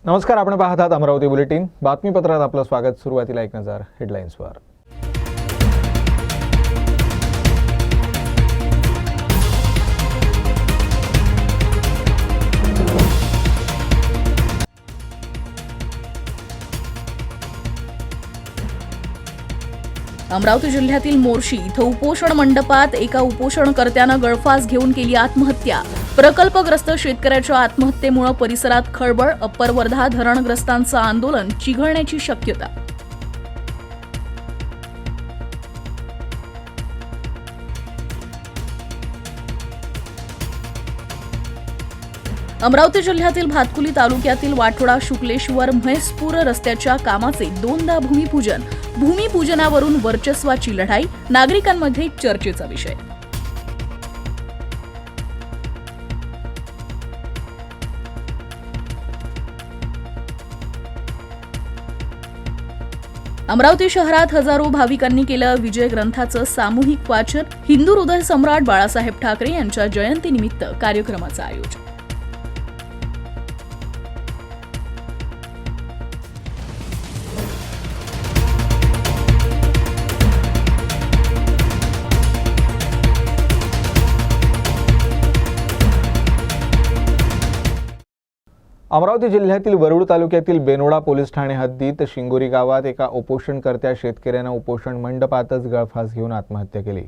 नमस्कार, आपण पाहत आहात अमरावती बुलेटिन. बातमीपत्रात आपलं स्वागत. सुरुवातीला एक नजर हेडलाईन्सवर. अमरावती जिल्ह्यातील मोर्शी इथं उपोषण मंडपात एका उपोषणकर्त्यानं गळफास घेऊन केली आत्महत्या. प्रकल्पग्रस्त शेतकऱ्याच्या आत्महत्येमुळे परिसरात खळबळ. अप्पर वर्धा धरणग्रस्तांचं आंदोलन चिघळण्याची शक्यता. अमरावती जिल्ह्यातील भातकुली तालुक्यातील वाठोडा शुक्लेश्वर म्हैसपूर रस्त्याच्या कामाचे दोनदा भूमिपूजन. भूमिपूजनावरून वर्चस्वाची लढाई. नागरिकांमध्ये चर्चेचा विषय. अमरावती शहरात हजारो भाविकांनी केलं विजय ग्रंथाचं सामूहिक वाचन. हिंदू हृदय सम्राट बाळासाहेब ठाकरे यांच्या जयंतीनिमित्त कार्यक्रमाचं आयोजन. अमरावती जिल्ह्यातील वरुड तालुक्यातील बेनोडा पोलीस ठाणे हद्दीत शिंगोरी गावात एका उपोषणकर्त्या शेतकऱ्यानं उपोषण मंडपातच गळफास घेऊन आत्महत्या केली.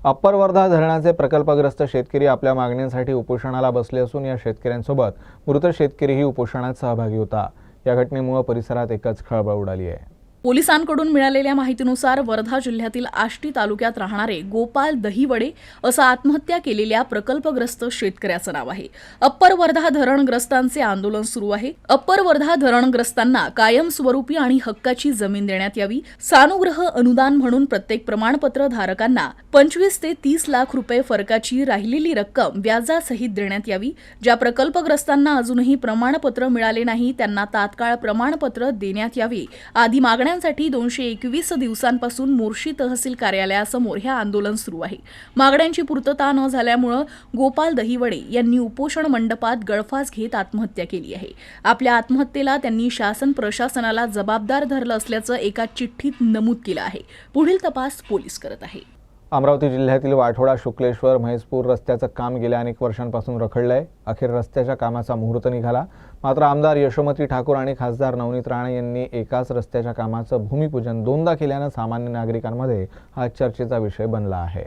अप्पर वर्धा धरणाचे प्रकल्पग्रस्त शेतकरी आपल्या मागण्यांसाठी उपोषणाला बसले असून या शेतकऱ्यांसोबत मृत शेतकरीही उपोषणात सहभागी होता. या घटनेमुळे परिसरात एकच खळबळ उडाली आहे. पोलिसांकडून मिळालेल्या माहितीनुसार वर्धा जिल्ह्यातील आष्टी तालुक्यात राहणारे गोपाल दहिवडे असं आत्महत्या केलेल्या प्रकल्पग्रस्त शेतकऱ्याचं नाव आहे. अप्पर वर्धा धरणग्रस्तांचे आंदोलन सुरू आहे. अप्पर वर्धा धरणग्रस्तांना कायमस्वरूपी आणि हक्काची जमीन देण्यात यावी. सानुग्रह अनुदान म्हणून प्रत्येक प्रमाणपत्र धारकांना 25 ते 30 लाख रुपये फरकाची राहिलेली रक्कम व्याजासहित देण्यात यावी. ज्या प्रकल्पग्रस्तांना अजूनही प्रमाणपत्र मिळाले नाही त्यांना तात्काळ प्रमाणपत्र देण्यात यावे आदी मागण्या साठी 221 दिवसांपासून मोर्शी तहसील कार्यालयासमोर हे आंदोलन सुरू आहे. मागण्यांची पूर्तता न झाल्यामुळे गोपाल दहिवडे यांनी उपोषण मंडपात गळफास घेत आत्महत्या केली आहे. आपल्या आत्महत्येला त्यांनी शासन प्रशासनाला जबाबदार धरलं असल्याचं एका चिठ्ठीत नमूद केलं आहे. पुढील तपास पोलीस करत आहे. अमरावती जिल्ह्यातील वाठोडा शुक्लेश्वर म्हैसपूर रस्त्याचं काम गेल्या अनेक वर्षांपासून रखडलंय. अखेर रस्त्याच्या कामाचा मुहूर्त निघाला. मात्र आमदार यशोमती ठाकूर आणि खासदार नवनीत राणे यांनी एकाच रस्त्याच्या कामाचं भूमिपूजन दोनदा केल्यानं सामान्य नागरिकांमध्ये हा चर्चेचा विषय बनला आहे.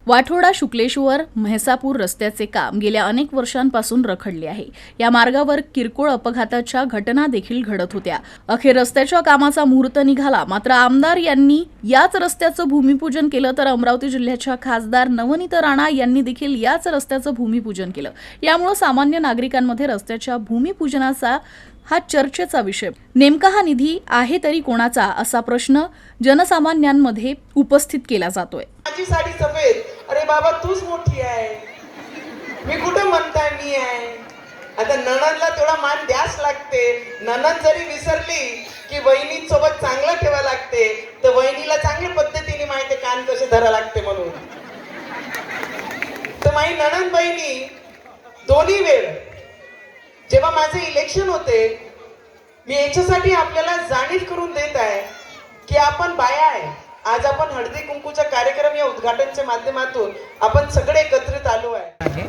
वाठोडा शुक्लेश्वर म्हैसापूर रस्त्याचे काम गेल्या अनेक वर्षांपासून रखडले आहे. या मार्गावर किरकोळ अपघाताच्या घटना देखील घडत होत्या. अखेर रस्त्याच्या कामाचा मुहूर्त निघाला. मात्र आमदार यांनी याच रस्त्याचं भूमिपूजन केलं तर अमरावती जिल्ह्याच्या खासदार नवनीत राणा यांनी देखील याच रस्त्याचं भूमिपूजन केलं. यामुळे सामान्य नागरिकांमध्ये रस्त्याच्या भूमिपूजनाचा हा चर्चेचा विषय. नेमका हा निधी आहे तरी कोणाचा असा प्रश्न जनसामान्यांमध्ये उपस्थित केला जातोय. माझी साडी सफेद, अरे बाबा तूच मोठी आहे, मी कुठं म्हणताय मी आहे. आता नणंदला तेवढा मान द्यास लागते. नणंद जरी विसरली की वहिनी सोबत चांगलं ठेवा लागते, तर वहिनीला चांगल्या पद्धतीने माहिती कान कसे धरा लागते म्हणून. तर माझी नणंद बहिणी दोन्ही वेळ जेव्हा माझे इलेक्शन होते, मी याच्यासाठी आपल्याला जाणीव करून देत आहे की आपण बाया आहे. आज आपण हळदी कुंकूचा कार्यक्रम या उद्घाटनच्या माध्यमातून आपण सगळे एकत्रित आलो आहे.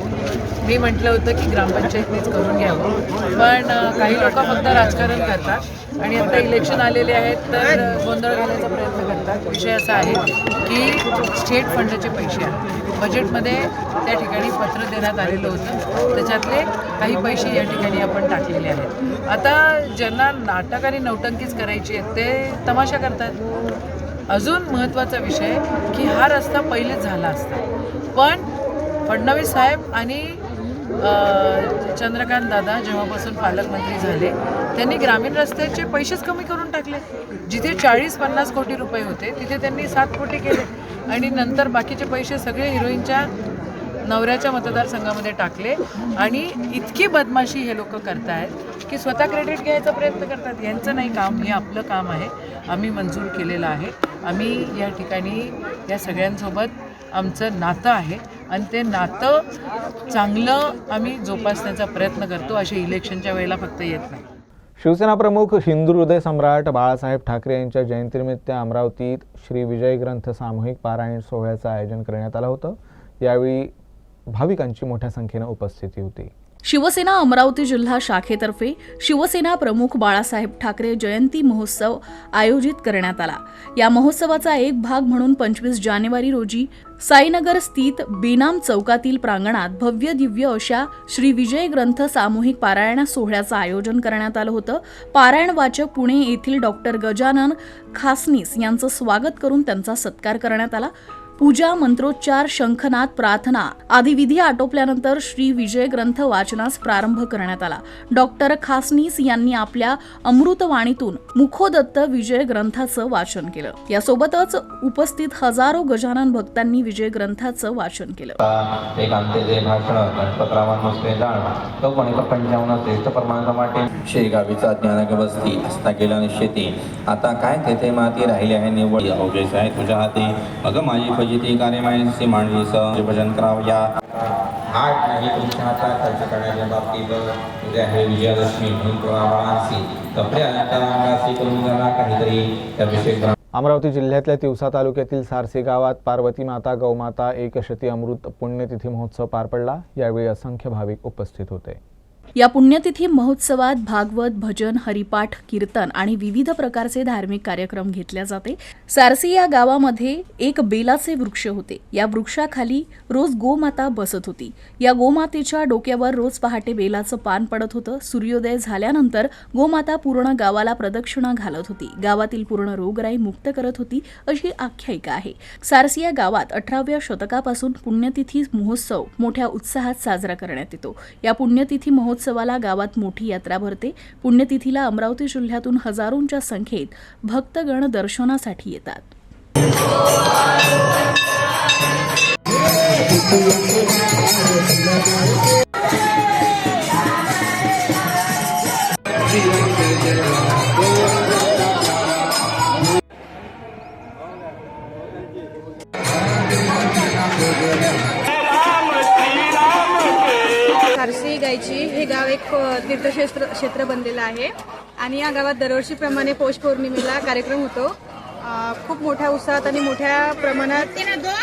मी म्हटलं होतं की ग्रामपंचायतनीच करून घ्यावं, पण काही लोक फक्त राजकारण करतात आणि आता इलेक्शन आलेले आहेत तर गोंधळ घालायचा प्रयत्न करतात. विषय असा आहे की स्टेट फंडचे पैसे आहेत. बजेटमध्ये त्या ठिकाणी पत्र देण्यात आलेलं होतं, त्याच्यातले काही पैसे या ठिकाणी आपण टाकलेले आहेत. आता ज्यांना नाटक आणि नौटंकीच करायची आहे ते तमाशा करतात. अजून महत्त्वाचा विषय की हा रस्ता पहिलेच झाला असता, पण फडणवीस साहेब आणि चंद्रकांत दादा जेव्हापासून पालकमंत्री झाले त्यांनी ग्रामीण रस्त्याचे पैसेच कमी करून टाकले. जिथे 40-50 कोटी रुपये होते तिथे त्यांनी 7 कोटी केले आणि नंतर बाकीचे पैसे सगळे हिरोईनच्या नवऱ्याच्या मतदारसंघामध्ये टाकले. आणि इतकी बदमाशी हे लोक करतायत की स्वतः क्रेडिट घ्यायचा प्रयत्न करतात. यांचं नाही काम, हे आपलं काम आहे. आम्ही मंजूर केलेलं आहे. आम्ही या ठिकाणी या सगळ्यांसोबत आमचं नातं आहे आणि ते नातं चांगलं आम्ही जोपासण्याचा प्रयत्न करतो. असे इलेक्शनच्या वेळेला फक्त येत नाही. शिवसेना प्रमुख हिंदू हृदय सम्राट बाळासाहेब ठाकरे यांच्या जयंतीनिमित्त अमरावतीत श्री विजय ग्रंथ सामूहिक पारायण सोहळ्याचं आयोजन करण्यात आलं होतं. यावेळी भाविकांची मोठ्या संख्येनं उपस्थिती होती. शिवसेना अमरावती जिल्हा शाखेतर्फे शिवसेना प्रमुख बाळासाहेब ठाकरे जयंती महोत्सव आयोजित करण्यात आला. या महोत्सवाचा एक भाग म्हणून 25 जानेवारी रोजी साईनगर स्थित बेनाम चौकातील प्रांगणात भव्य दिव्य अशा श्री विजय ग्रंथ सामूहिक पारायण सोहळ्याचं आयोजन करण्यात आलं होतं. पारायण वाचक पुणे येथील डॉक्टर गजानन खासनीस यांचं स्वागत करून त्यांचा सत्कार करण्यात आला. पूजा, मंत्रोच्चार, शंखनाद, प्रार्थना आदी विधी आटोपल्यानंतर श्री विजय ग्रंथ वाचनास प्रारंभ करण्यात आला. डॉक्टर खासनीस यांनी आपल्या अमृतवाणीतून मुखोदत्त विजय ग्रंथाचं वाचन केलं. यासोबतच उपस्थित हजारो गजानन भक्तांनी विजय ग्रंथाचं वाचन केलं. एक अंत्यजे भाषण गणपतरावांना जाण तो पण 55 श्रेष्ठ परमानंद माटे शेगावीचा ज्ञानगवस्थी असता गेला निश्चिती आता काय तेथे माती राहिली आहे निवड अवघेच आहे तुझ्या हाती अग माझी फजिती कार्यमायसी मांडवीस भजन कराव या आठ नाही तुमच्या हातात खर्च करण्याच्या बाबतीत उद्या हे विजयादशमी म्हणून प्रवाहांसी कपडे अंतरांगासी करून झाला काहीतरी त्याविषयी. अमरावती जिल्ह्यातल्या तिवसा तालुक्यातील सारसी गावात पार्वती माता गौमाता एकशती अमृत पुण्यतिथी महोत्सव पार पडला. यावेळी असंख्य भाविक उपस्थित होते. या पुण्यतिथी महोत्सवात भागवत, भजन, हरिपाठ, कीर्तन आणि विविध प्रकारचे धार्मिक कार्यक्रम घेतले जाते. सारसी या गावामध्ये एक बेलाचे वृक्ष होते. या वृक्षाखाली रोज गोमाता बसत होती. या गोमातेच्या डोक्यावर रोज पहाटे बेलाचं पान पडत होतं. सूर्योदय झाल्यानंतर गोमाता पूर्ण गावाला प्रदक्षिणा घालत होती. गावातील पूर्ण रोगराई मुक्त करत होती अशी आख्यायिका आहे. सारसी या गावात 18व्या शतकापासून पुण्यतिथी महोत्सव मोठ्या उत्साहात साजरा करण्यात येतो. या पुण्यतिथी महोत्सवाला गावात मोठी यात्रा भरते. पुण्यतिथीला अमरावती जिल्ह्यातून हजारोंच्या संख्येत भक्तगण दर्शनासाठी येतात. सारसी गायची हे गाव एक तीर्थक्षेत्र बनलेलं आहे आणि या गावात दरवर्षीप्रमाणे पौष पौर्णिमेला कार्यक्रम होतो. खूप मोठ्या उत्साहात आणि मोठ्या प्रमाणात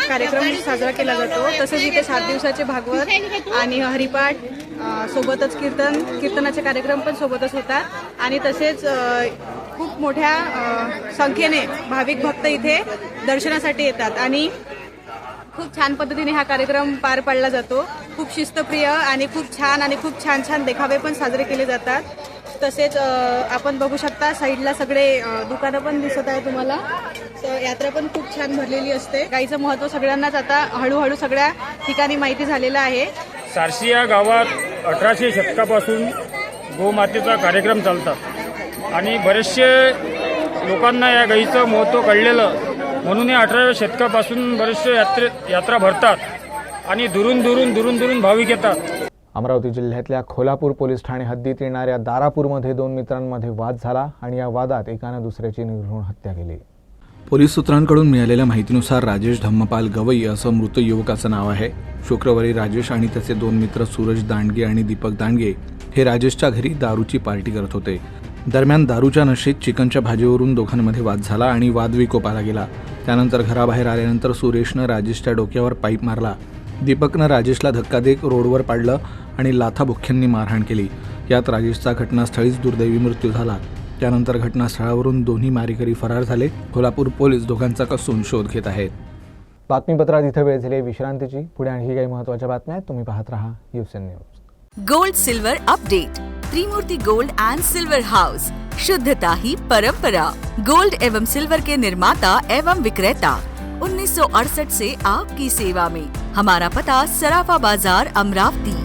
कार्यक्रम साजरा केला जातो. तसेच इथे 7 दिवसाचे भागवत आणि हरिपाठ सोबतच कीर्तनाचे कार्यक्रम पण सोबतच होतात आणि तसेच खूप मोठ्या संख्येने भाविक भक्त इथे दर्शनासाठी येतात आणि खूप छान पद्धतीने हा कार्यक्रम पार पाडला जातो. खूप शिस्तप्रिय आणि खूप छान देखावे पण साजरे केले जातात. तसेच आपण बघू शकता साईडला सगळे दुकानं पण दिसत आहे तुम्हाला. यात्रा पण खूप छान भरलेली असते. गाईचं महत्त्व सगळ्यांनाच आता हळूहळू सगळ्या ठिकाणी माहिती झालेलं आहे. सारसी या गावात 1800 शतकापासून गोमातेचा कार्यक्रम चालतात आणि बरेचसे लोकांना या गाईचं महत्त्व कळलेलं म्हणून या 18व्या शतकापासून बरेचसे यात्रा भरतात आणि दुरून भाविक येतात. अमरावती जिल्ह्यातल्या खोलापूर पोलीस ठाणे हद्दीत येणाऱ्या दारापूरमध्ये 2 मित्रांमध्ये वाद झाला आणि या वादात एकानं दुसऱ्याची निर्घृण हत्या केली. पोलीस सूत्रांकडून मिळालेल्या माहितीनुसार राजेश धम्मपाल गवई असं मृत युवकाचं नाव आहे. शुक्रवारी राजेश आणि त्याचे 2 मित्र सूरज दांडगे आणि दीपक दांडगे हे राजेशच्या घरी दारूची पार्टी करत होते. दरम्यान दारूच्या नशेत चिकनच्या भाजीवरून दोघांमध्ये वाद झाला आणि वाद विकोपाला गेला. त्यानंतर घराबाहेर आल्यानंतर सुरेशनं राजेशच्या डोक्यावर पाईप मारला. दीपकनं राजेशला धक्का देत रोडवर पाडलं आणि लाथाबुक्क्यांनी मारहाण केली. यात राजेशचा घटनास्थळीच दुर्दैवी मृत्यू झाला. त्यानंतर घटनास्थळावरून दोन्ही मारेकरी फरार झाले. कोल्हापूर पोलीस दोघांचा कसून शोध घेत आहेत. बातमीपत्रात इथं वेळ झाली विश्रांतीची. पुढे आणखी काही महत्त्वाच्या बातम्या आहेत. तुम्ही पाहत रहा USN news. Gold silver update. Trimurti gold and silver house, शुद्धता ही परंपरा. गोल्ड एवं सिल्वर के निर्माता एवं विक्रेता 1968 से आपकी सेवा में. हमारा पता सराफा बाजार अमरावती.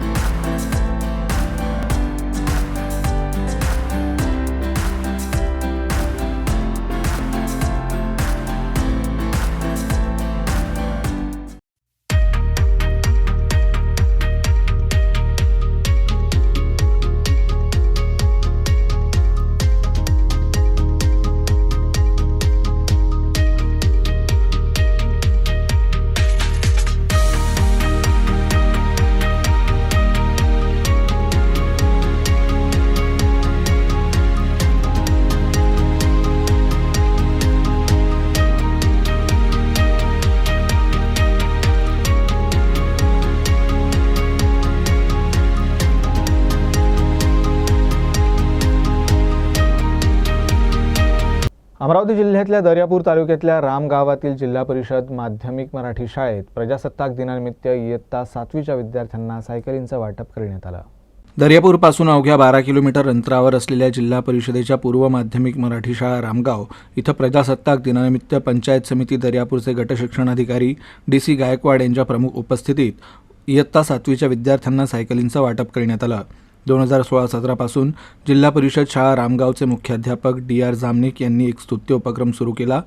अमरावती जिल्ह्यातल्या दर्यापूर तालुक्यातल्या राम गावातील जिल्हा परिषद माध्यमिक मराठी शाळेत प्रजासत्ताक दिनानिमित्त इयत्ता 7वीच्या विद्यार्थ्यांना सायकलींचं वाटप करण्यात आलं. दर्यापूरपासून अवघ्या 12 किलोमीटर अंतरावर असलेल्या जिल्हा परिषदेच्या पूर्व माध्यमिक मराठी शाळा रामगाव इथं प्रजासत्ताक दिनानिमित्त पंचायत समिती दर्यापूरचे गटशिक्षणाधिकारी DC गायकवाड यांच्या प्रमुख उपस्थितीत इयत्ता 7वीच्या विद्यार्थ्यांना सायकलींचं वाटप करण्यात आलं. 2016-17 पासून जिल्हा परिषद शाळा रामगावचे मुख्याध्यापक DR जामनिक यांनी एक स्तुत्य उपक्रम सुरू केला.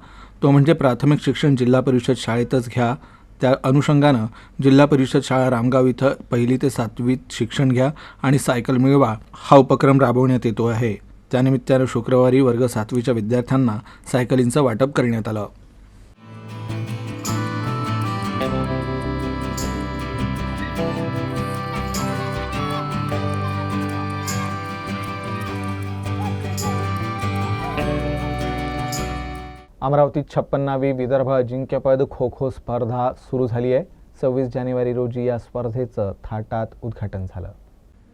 तो म्हणजे प्राथमिक शिक्षण जिल्हा परिषद शाळेतच घ्या. त्या अनुषंगानं जिल्हा परिषद शाळा रामगाव इथं 1ली ते 7वीत शिक्षण घ्या आणि सायकल मिळवा हा उपक्रम राबवण्यात येतो आहे. त्यानिमित्तानं शुक्रवारी वर्ग 7वीच्या विद्यार्थ्यांना सायकलींचं वाटप करण्यात आलं. अमरावतीत 56वी विदर्भ अजिंक्यपद खो खो स्पर्धा सुरू झाली आहे. 26 जानेवारी रोजी या स्पर्धेचं थाटात उद्घाटन झालं.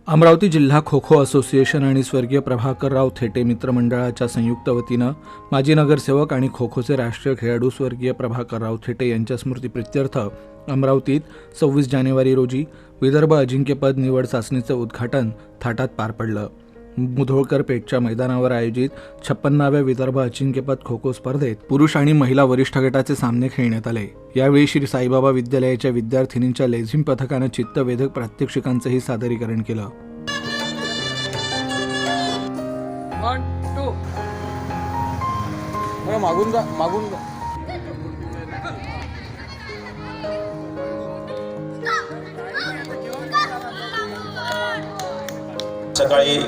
अमरावती जिल्हा खो खो असोसिएशन आणि स्वर्गीय प्रभाकरराव थेटे मित्रमंडळाच्या संयुक्त वतीनं माजी नगरसेवक आणि खो खोचे राष्ट्रीय खेळाडू स्वर्गीय प्रभाकरराव थेटे यांच्या स्मृतिप्रित्यर्थ अमरावतीत 26 जानेवारी रोजी विदर्भ अजिंक्यपद निवड चाचणीचं उद्घाटन थाटात पार पडलं. मुधोळकर पेठच्या मैदानावर आयोजित 56व्या विदर्भ अजिंक्यपद खो खो स्पर्धेत पुरुष आणि महिला वरिष्ठ गटाचे सामने खेळण्यात आले. यावेळी श्री साईबाबा विद्यालयाच्या विद्यार्थिनींच्या लेझिम पथकानं चित्तवेधक प्रात्यक्षिकांचंही सादरीकरण केलं. सकाळी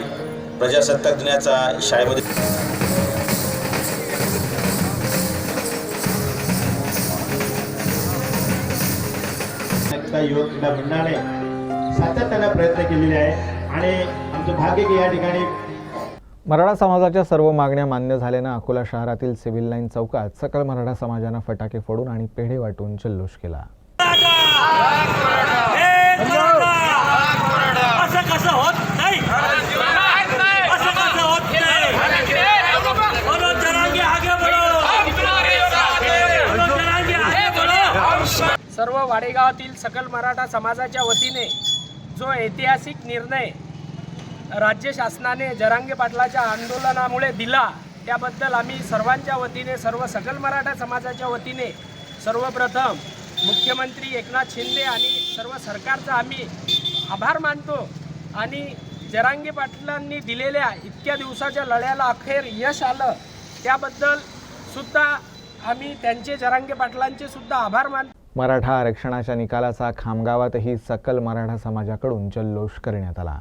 प्रजासत्ताक दिनाचा शाळेमध्ये युवक क्रीडा मंडळाने सातत्याने प्रयत्न केलेले आहे आणि आमचं भाग्य की या ठिकाणी मराठा समाजाच्या सर्व मागण्या मान्य झाल्यानं अकोला शहरातील सिव्हिल लाईन चौकात सकल मराठा समाजानं फटाके फोडून आणि पेढे वाटून जल्लोष केला. सर्व वाडेगावातील सकल मराठा समाजाच्या वतीने जो ऐतिहासिक निर्णय राज्य शासनाने जरांगे पाटलाच्या आंदोलनामुळे दिला त्याबद्दल आम्ही सर्वांच्या वतीने सर्व सकल मराठा समाजाच्या वतीने सर्वप्रथम मुख्यमंत्री एकनाथ शिंदे आणि सर्व सरकारचा आम्ही आभार मानतो आणि जरांगे पाटलांनी दिलेल्या इतक्या दिवसाच्या लढ्याला अखेर यश आलं त्याबद्दल सुद्धा आम्ही त्यांचे जरांगे पाटलांचे सुद्धा आभार मानतो. मराठा आरक्षणाच्या निकालाचा खामगावातही सकल मराठा समाजाकडून जल्लोष करण्यात आला.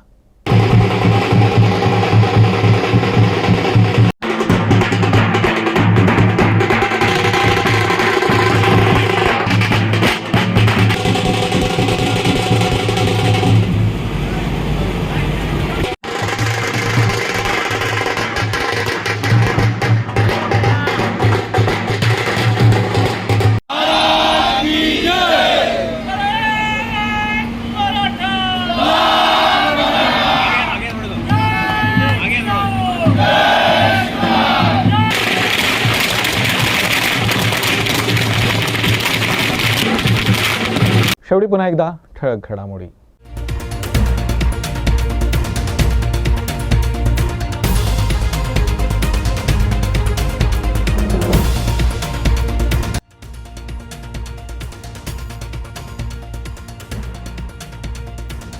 शेवटी पुन्हा एकदा ठळक घडामोडी.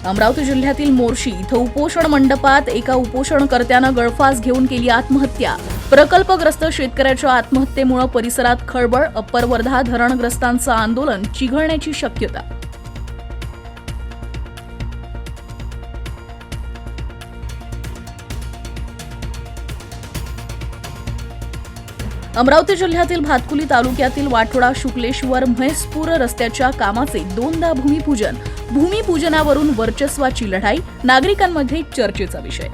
अमरावती जिल्ह्यातील मोर्शी इथं उपोषण मंडपात एका उपोषणकर्त्यानं गळफास घेऊन केली आत्महत्या. प्रकल्पग्रस्त शेतकऱ्याच्या आत्महत्येमुळे परिसरात खळबळ. अप्पर वर्धा धरणग्रस्तांचं आंदोलन चिघळण्याची शक्यता. अमरावती जिल्ह्यातील भातकुली तालुक्यातील वाठोडा शुक्लेश्वर म्हैसपूर रस्त्याच्या कामाचे 2दा भूमिपूजन. भूमिपूजनावरून वर्चस्वाची लढाई. नागरिकांमध्ये चर्चेचा विषय.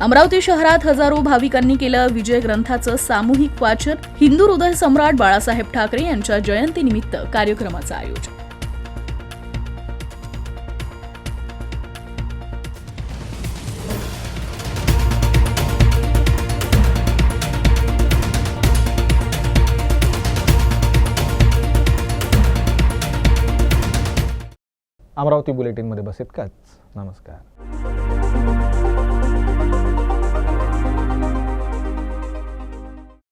अमरावती शहरात हजारो भाविकांनी केलं विजय ग्रंथाचं सामूहिक वाचन. हिंदू हृदय सम्राट बाळासाहेब ठाकरे यांच्या जयंतीनिमित्त कार्यक्रमाचं आयोजन. अमरावती बुलेटिनमध्ये बस इतकंच. नमस्कार.